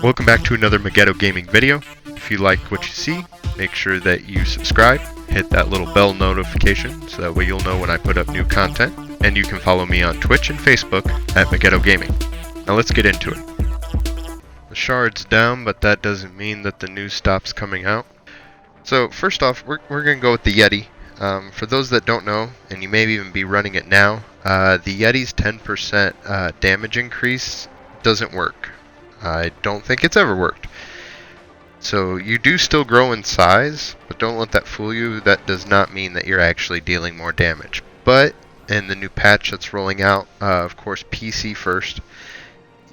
Welcome back to another Mageddo gaming video. If you like what you see, make sure that you subscribe, hit that little bell notification so that way you'll know when I put up new content, and you can follow me on Twitch and Facebook at Mageddo Gaming. Now let's get into it. The shard's down, but that doesn't mean that the news stops coming out. So first off, we're going to go with the Yeti. For those that don't know, and you may even be running it now, the Yeti's 10% damage increase doesn't work. I don't think it's ever worked. So you do still grow in size, but don't let that fool you. That does not mean that you're actually dealing more damage. But in the new patch that's rolling out, of course PC first,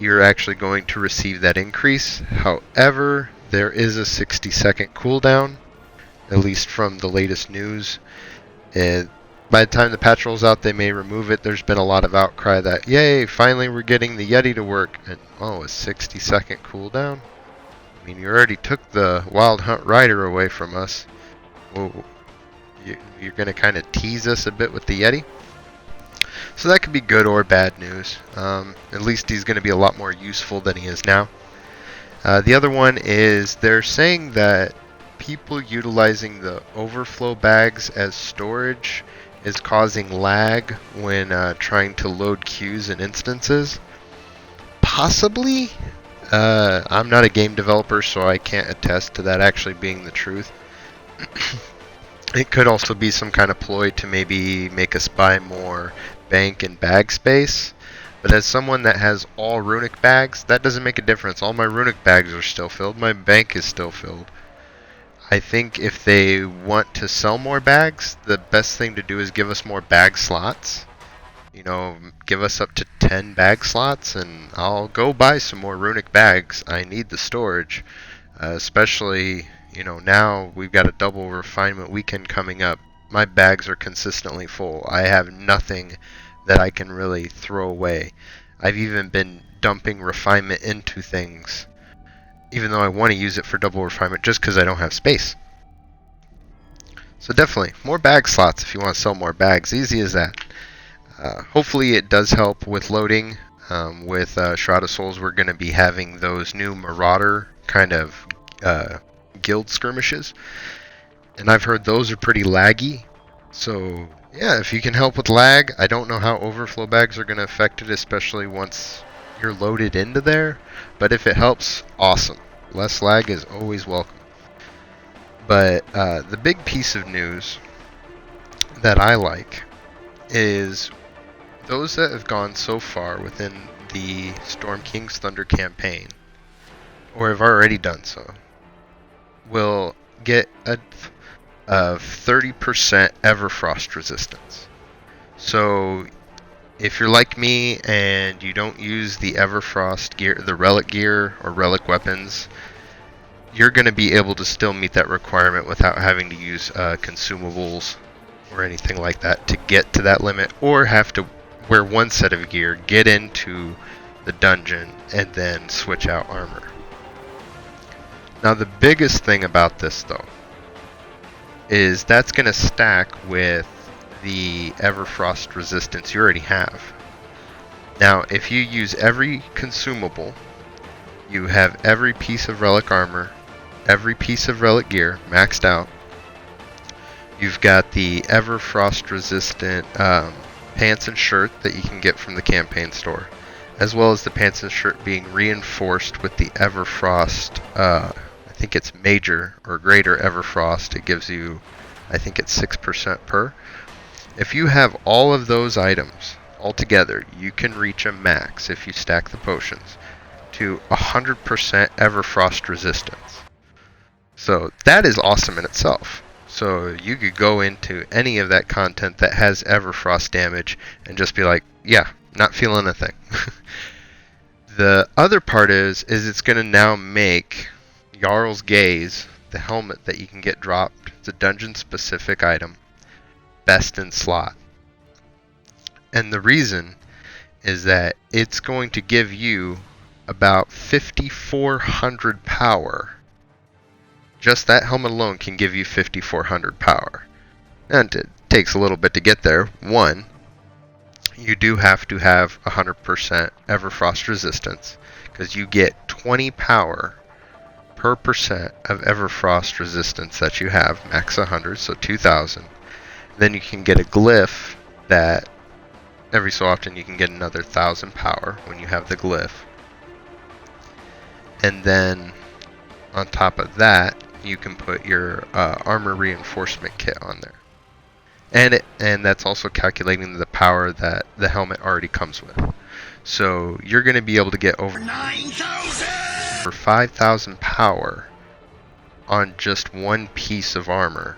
you're actually going to receive that increase. However, there is a 60-second cooldown, at least from the latest news. And by the time the patch rolls out, they may remove it. There's been a lot of outcry that, yay, finally we're getting the Yeti to work. And, oh, a 60-second cooldown? I mean, you already took the Wild Hunt Rider away from us. Whoa. You're going to kind of tease us a bit with the Yeti? So that could be good or bad news. At least he's going to be a lot more useful than he is now. The other one is they're saying that people utilizing the overflow bags as storage is causing lag when trying to load queues and instances. Possibly. I'm not a game developer, so I can't attest to that actually being the truth. It could also be some kind of ploy to maybe make us buy more bank and bag space. But as someone that has all runic bags, that doesn't make a difference. All my runic bags are still filled. My bank is still filled. I think if they want to sell more bags, the best thing to do is give us more bag slots. You know, give us up to 10 bag slots, and I'll go buy some more runic bags. I need the storage, especially, you know, now we've got a double refinement weekend coming up. My bags are consistently full. I have nothing that I can really throw away. I've even been dumping refinement into things, even though I want to use it for double refinement just because I don't have space. So definitely, more bag slots if you want to sell more bags. Easy as that. Hopefully it does help with loading. With Shroud of Souls, we're going to be having those new Marauder kind of guild skirmishes. And I've heard those are pretty laggy. So yeah, if you can help with lag, I don't know how overflow bags are going to affect it, especially once you're loaded into there. But if it helps, awesome. Less lag is always welcome. But the big piece of news that I like is those that have gone so far within the Storm King's Thunder campaign, or have already done so, will get a 30% Everfrost resistance. So if you're like me and you don't use the Everfrost gear, the relic gear or relic weapons, you're going to be able to still meet that requirement without having to use consumables or anything like that to get to that limit, or have to wear one set of gear, get into the dungeon, and then switch out armor. Now the biggest thing about this though is that's going to stack with the Everfrost resistance you already have. Now if you use every consumable, you have every piece of relic armor, every piece of relic gear maxed out. You've got the Everfrost resistant pants and shirt that you can get from the campaign store, as well as the pants and shirt being reinforced with the Everfrost, I think it's major or greater Everfrost. It gives you, I think it's 6% per. If you have all of those items all together, you can reach a max, if you stack the potions, to 100% Everfrost resistance. So that is awesome in itself. So you could go into any of that content that has Everfrost damage and just be like, yeah, not feeling a thing. The other part is it's going to now make Jarl's Gaze, the helmet that you can get dropped, it's a dungeon specific item, best in slot. And the reason is that it's going to give you about 5,400 power. Just that helmet alone can give you 5,400 power. And it takes a little bit to get there. One, you do have to have 100% Everfrost resistance, because you get 20 power per percent of Everfrost resistance that you have, max 100, so 2000. Then you can get a glyph that every so often you can get another 1000 power when you have the glyph. And then on top of that, you can put your armor reinforcement kit on there. And that's also calculating the power that the helmet already comes with. So you're going to be able to get over 9,000 or 5,000 power on just one piece of armor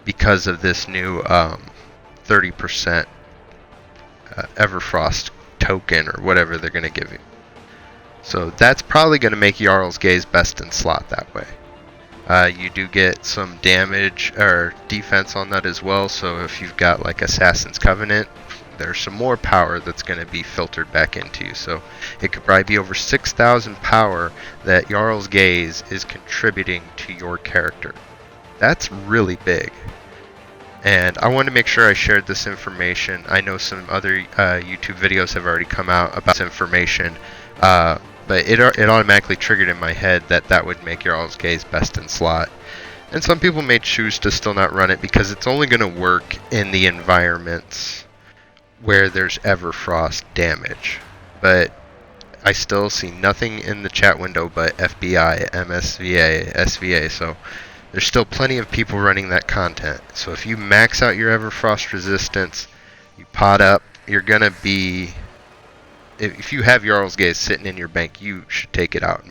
because of this new 30% Everfrost token or whatever they're going to give you. So that's probably going to make Jarl's Gaze best in slot that way. You do get some damage or defense on that as well, so if you've got like Assassin's Covenant, there's some more power that's going to be filtered back into you. So it could probably be over 6,000 power that Jarl's Gaze is contributing to your character. That's really big. And I wanted to make sure I shared this information. I know some other YouTube videos have already come out about this information, but it automatically triggered in my head that that would make Jarl's Gaze best in slot. And some people may choose to still not run it because it's only going to work in the environments where there's Everfrost damage. But I still see nothing in the chat window but FBI, MSVA, SVA, so there's still plenty of people running that content. So if you max out your Everfrost resistance, you pot up, you're going to be... If you have Jarl's Gaze sitting in your bank, you should take it out and